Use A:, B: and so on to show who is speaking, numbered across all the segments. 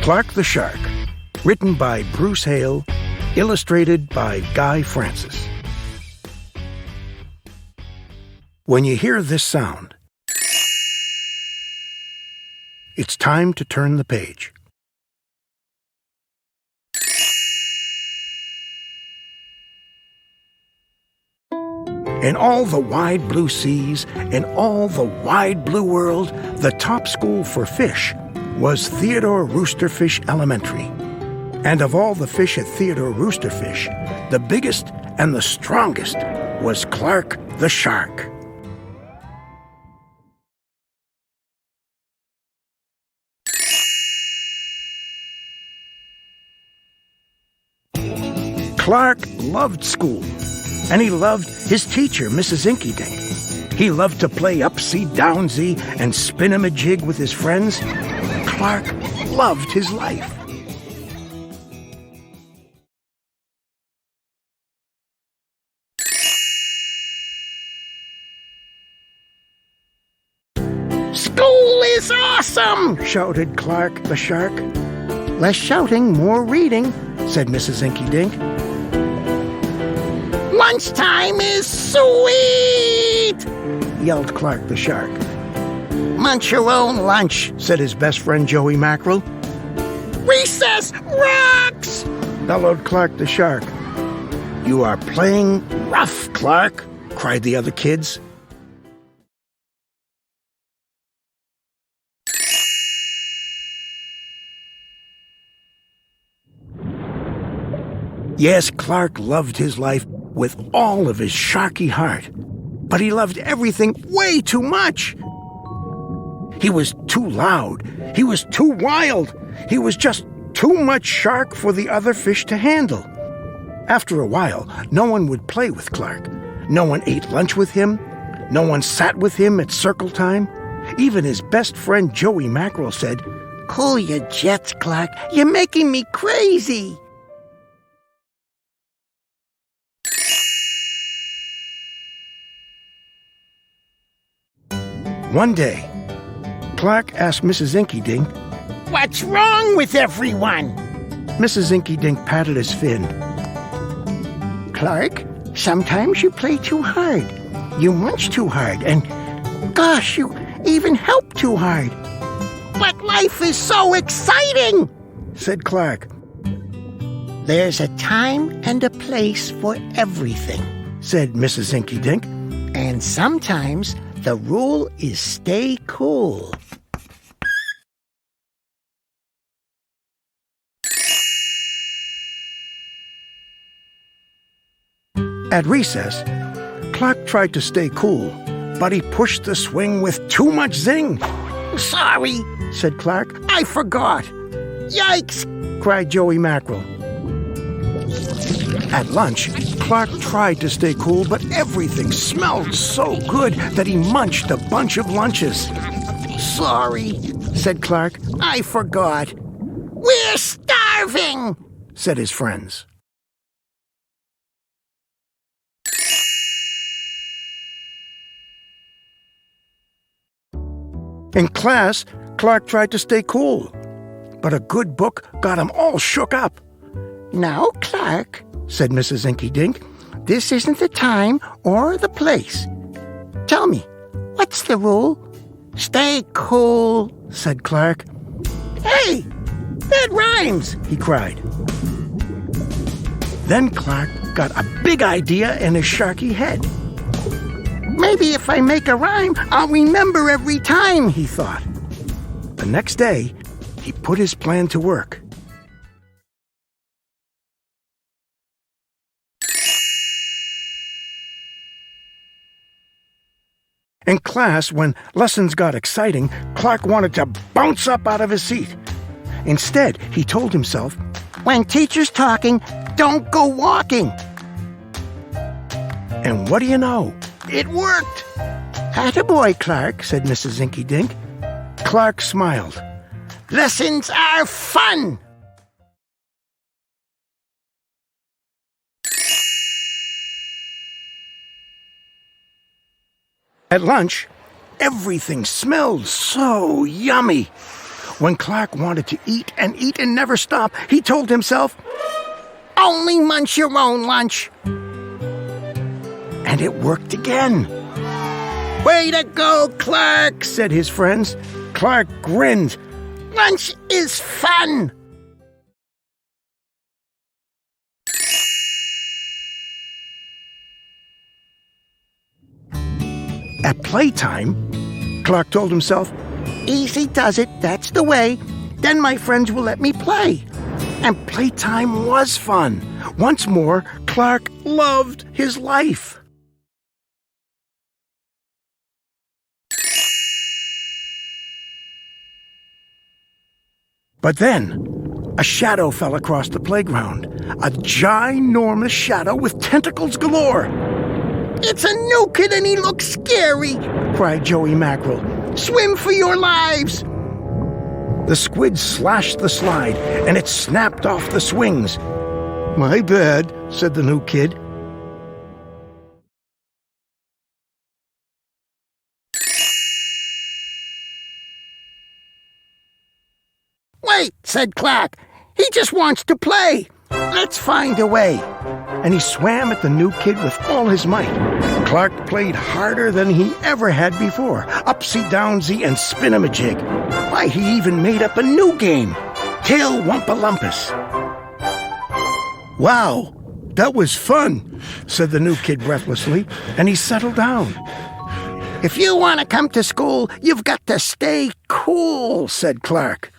A: Clark the Shark, written by Bruce Hale, illustrated by Guy Francis. When you hear this sound, it's time to turn the page. In all the wide blue seas, in all the wide blue world, the top school for fish was Theodore Roosterfish Elementary. And of all the fish at Theodore Roosterfish, the biggest and the strongest was Clark the Shark. Clark loved school, and he loved his teacher, Mrs. Inkydink. He loved to play upsy-downsy and spin-a-majig with his friends. Clark loved his life. "School is awesome!" shouted Clark the Shark. "Less shouting, more reading," said Mrs. Inkydink. "Lunchtime is sweet!" yelled Clark the Shark. "Munch your own lunch," said his best friend Joey Mackerel. "Recess rocks!" bellowed Clark the Shark. "You are playing rough, Clark," cried the other kids. Yes, Clark loved his life with all of his sharky heart, but he loved everything way too much. He was too loud. He was too wild. He was just too much shark for the other fish to handle. After a while, no one would play with Clark. No one ate lunch with him. No one sat with him at circle time. Even his best friend Joey Mackerel said, "Cool your jets, Clark. You're making me crazy." One day, Clark asked Mrs. Inkydink, "What's wrong with everyone?" Mrs. Inkydink patted his fin. "Clark, sometimes you play too hard. You munch too hard, and gosh, you even help too hard." "But life is so exciting," said Clark. "There's a time and a place for everything," said Mrs. Inkydink. "And sometimes the rule is stay cool." At recess, Clark tried to stay cool, but he pushed the swing with too much zing. "Sorry," said Clark. "I forgot." "Yikes!" cried Joey Mackerel. At lunch, Clark tried to stay cool, but everything smelled so good that he munched a bunch of lunches. "Sorry," said Clark. "I forgot." "We're starving," said his friends. In class, Clark tried to stay cool, but a good book got him all shook up. "Now, Clark," said Mrs. Inkydink, "this isn't the time or the place. Tell me, what's the rule?" "Stay cool," said Clark. "Hey, that rhymes," he cried. Then Clark got a big idea in his sharky head. "Maybe if I make a rhyme, I'll remember every time," he thought. The next day, he put his plan to work. In class, when lessons got exciting, Clark wanted to bounce up out of his seat. Instead, he told himself, "When teacher's talking, don't go walking." And what do you know? It worked! "Attaboy, Clark," said Mrs. Inkydink. Clark smiled. "Lessons are fun!" At lunch, everything smelled so yummy. When Clark wanted to eat and never stop, he told himself, "Only munch your own lunch." And it worked again. "Way to go, Clark," said his friends. Clark grinned. "Lunch is fun." At playtime, Clark told himself, "Easy does it, that's the way. Then my friends will let me play." And playtime was fun. Once more, Clark loved his life. But then, a shadow fell across the playground. A ginormous shadow with tentacles galore. "It's a new kid and he looks scary," cried Joey Mackerel. "Swim for your lives!" The squid slashed the slide, and it snapped off the swings. "My bad," said the new kid. "Wait," said Clark. "He just wants to play. Let's find a way." And he swam at the new kid with all his might. Clark played harder than he ever had before, upsy-downsy and spin-a-majig. Why, he even made up a new game, Tail Wumpalumpus. "Wow, that was fun," said the new kid breathlessly, and he settled down. "If you want to come to school, you've got to stay cool," said Clark.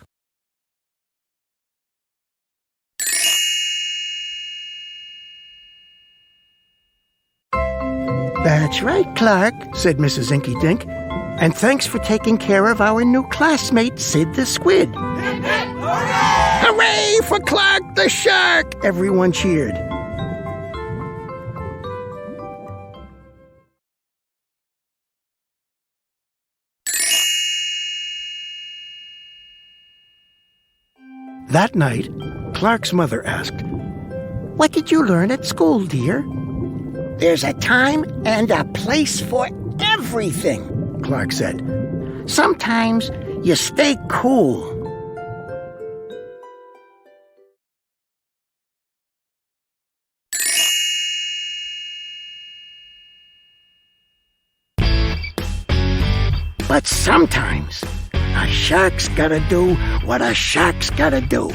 A: "That's right, Clark," said Mrs. Inky Dink. "And thanks for taking care of our new classmate, Sid the Squid." Hooray! "Hooray for Clark the Shark!" everyone cheered. That night, Clark's mother asked, "What did you learn at school, dear?" "There's a time and a place for everything," Clark said. "Sometimes you stay cool." But sometimes a shark's gotta do what a shark's gotta do.